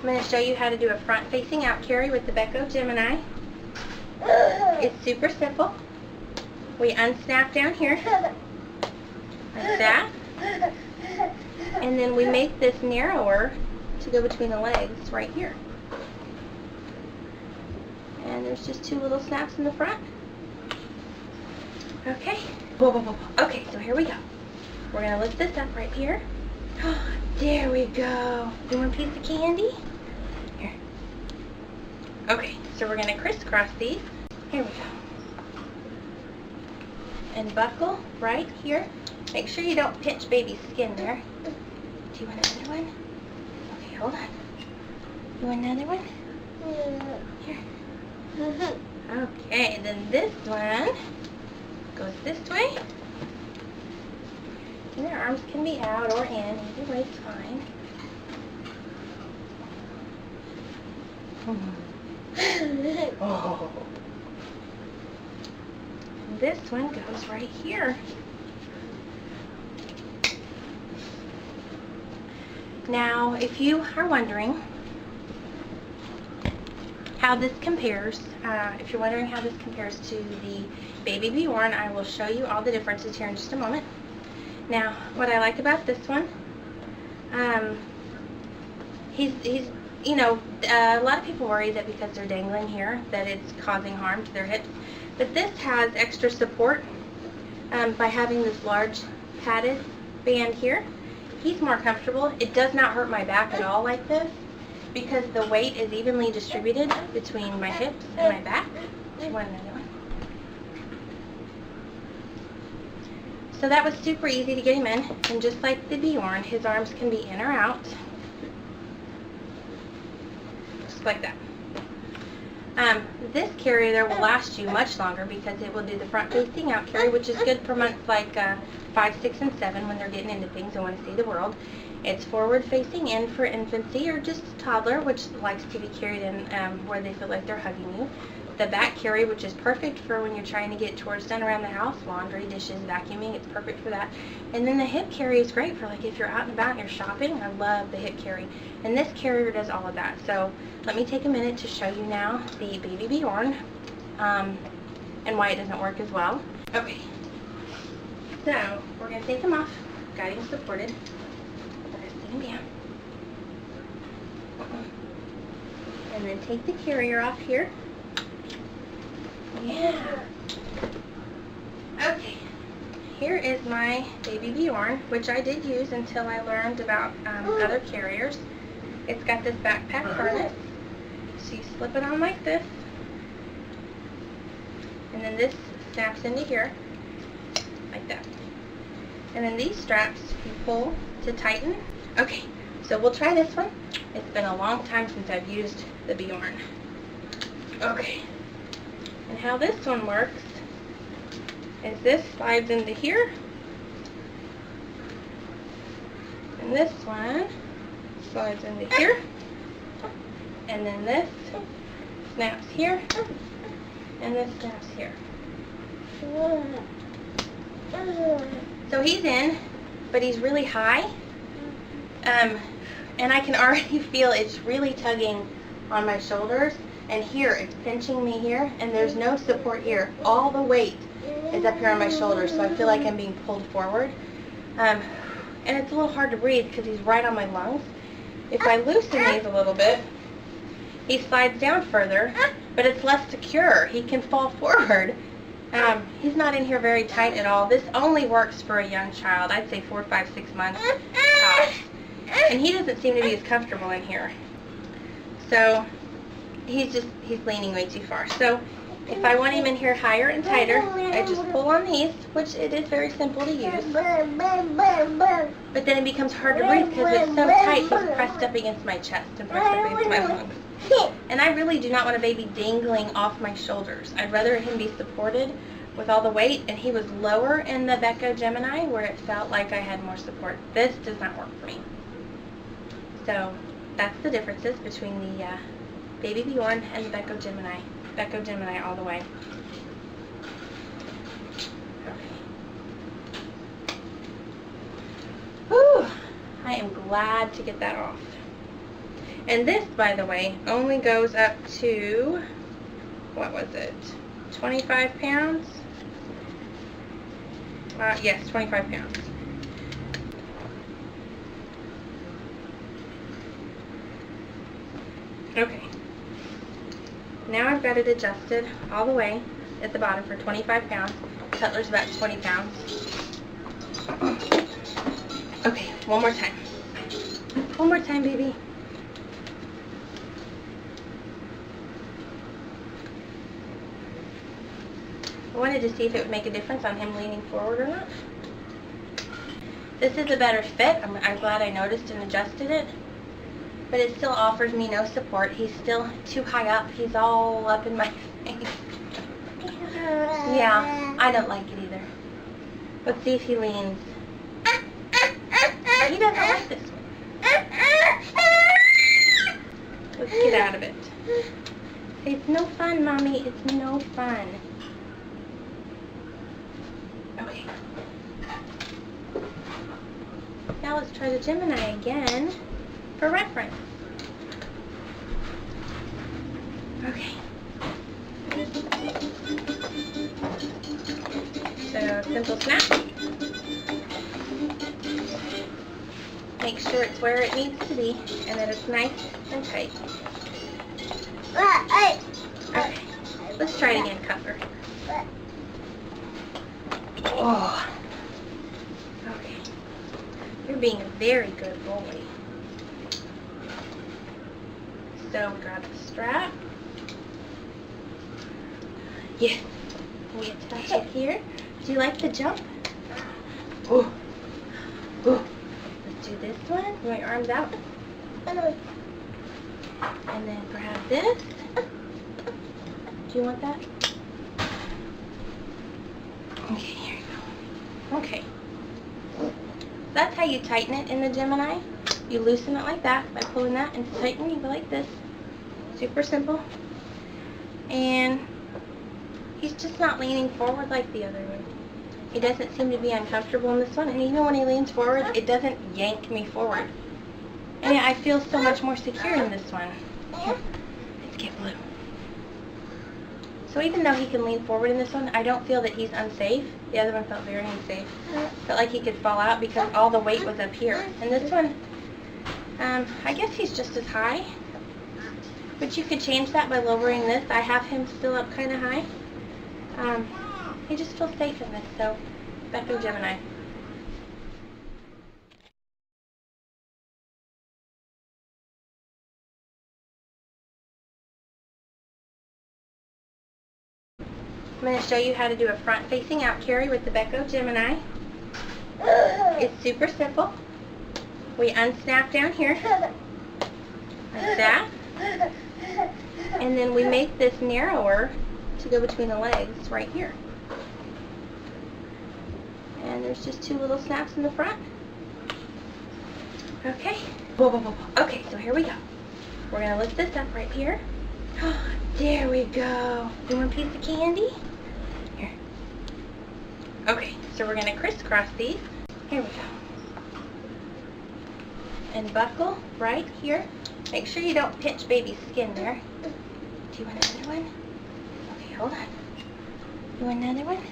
I'm going to show you how to do a front-facing out carry with the Beco Gemini. It's super simple. We unsnap down here, like that, and then we make this narrower to go between the legs right here. And there's just 2 little snaps in the front. Okay. Whoa, whoa, whoa. Okay, so here we go. We're going to lift this up right here. There we go. You want a piece of candy? Here. Okay, so we're going to crisscross these. Here we go. And buckle right here. Make sure you don't pinch baby's skin there. Do you want another one? Okay, hold on. You want another one? Here. Okay, then this one goes this way. And their arms can be out or in. Either way is fine. Oh. This one goes right here. Now, if you are wondering how this compares, to the baby Bjorn, I will show you all the differences here in just a moment. Now, what I like about this one, he's you know, a lot of people worry that because they're dangling here that it's causing harm to their hips, but this has extra support by having this large padded band here. He's more comfortable. It does not hurt my back at all like this because the weight is evenly distributed between my hips and my back. Do you want another one? So that was super easy to get him in, and just like the Bjorn, his arms can be in or out. Just like that. This carrier there will last you much longer because it will do the front facing out carry, which is good for months like 5, 6, and 7 when they're getting into things and want to see the world. It's forward facing in for infancy or just a toddler, which likes to be carried in where they feel like they're hugging you. The back carry, which is perfect for when you're trying to get chores done around the house, laundry, dishes, vacuuming, it's perfect for that. And then the hip carry is great for like if you're out and about and you're shopping. I love the hip carry. And this carrier does all of that. So let me take a minute to show you now the baby Bjorn and why it doesn't work as well. Okay, so we're going to take him off, guiding supported. We're going to sit him down. And then take the carrier off here. Yeah. Okay. Here is my baby Bjorn, which I did use until I learned about other carriers. It's got this backpack harness, so you slip it on like this, and then this snaps into here, like that. And then these straps you pull to tighten. Okay, so we'll try this one. It's been a long time since I've used the Bjorn. Okay. And how this one works is this slides into here, and this one slides into here, and then this snaps here, and this snaps here. So he's in, but he's really high, and I can already feel it's really tugging on my shoulders. And here, it's pinching me here, and there's no support here. All the weight is up here on my shoulders, so I feel like I'm being pulled forward. And it's a little hard to breathe because he's right on my lungs. If I loosen these a little bit, he slides down further, but it's less secure. He can fall forward. He's not in here very tight at all. This only works for a young child. I'd say 4, 5, 6 months tops. And he doesn't seem to be as comfortable in here. So he's leaning way too far. So if I want him in here higher and tighter, I just pull on these, which it is very simple to use. But then it becomes hard to breathe because it's so tight. He's pressed up against my chest and pressed up against my lungs. And I really do not want a baby dangling off my shoulders. I'd rather him be supported with all the weight, and he was lower in the Beco Gemini where it felt like I had more support. This does not work for me. So that's the differences between the baby Bjorn and the Beco Gemini. Beco Gemini all the way. Okay. Whew, I am glad to get that off. And this, by the way, only goes up to, what was it, 25 pounds? Yes, 25 pounds. Okay. Now I've got it adjusted all the way at the bottom for 25 pounds. Cutler's about 20 pounds. Okay, one more time. One more time, baby. I wanted to see if it would make a difference on him leaning forward or not. This is a better fit. I'm glad I noticed and adjusted it. But it still offers me no support. He's still too high up. He's all up in my face. Yeah, I don't like it either. Let's see if he leans. He doesn't like this one. Let's get out of it. It's no fun, Mommy. It's no fun. Okay. Now let's try the Gemini again for reference. Okay. So, simple snap. Make sure it's where it needs to be and that it's nice and tight. Okay. Let's try it again, Cutler. Oh. Okay. You're being a very good boy. So, we grab the strap. Yes. We attach it here. Do you like the jump? Oh. Oh. Let's do this one. You want your arms out? And then grab this. Do you want that? Okay, here you go. Okay. That's how you tighten it in the Gemini. You loosen it like that by pulling that, and to tighten you go like this. Super simple. And he's just not leaning forward like the other one. He doesn't seem to be uncomfortable in this one, and even when he leans forward, it doesn't yank me forward. And I feel so much more secure in this one. Here, let's get blue. So even though he can lean forward in this one, I don't feel that he's unsafe. The other one felt very unsafe. Felt like he could fall out because all the weight was up here. And this one, I guess he's just as high. But you could change that by lowering this. I have him still up kind of high. He just feels safe in this, so Beco Gemini. I'm going to show you how to do a front-facing out carry with the Beco Gemini. It's super simple. We unsnap down here, like that, and then we make this narrower to go between the legs right here. And there's just two little snaps in the front. Okay. Whoa, whoa, whoa, whoa. Okay, so here we go. We're going to lift this up right here. There we go. You want a piece of candy? Here. Okay, so we're going to crisscross these. Here we go. And buckle right here. Make sure you don't pinch baby's skin there. Do you want another one? Okay, hold on. You want another one?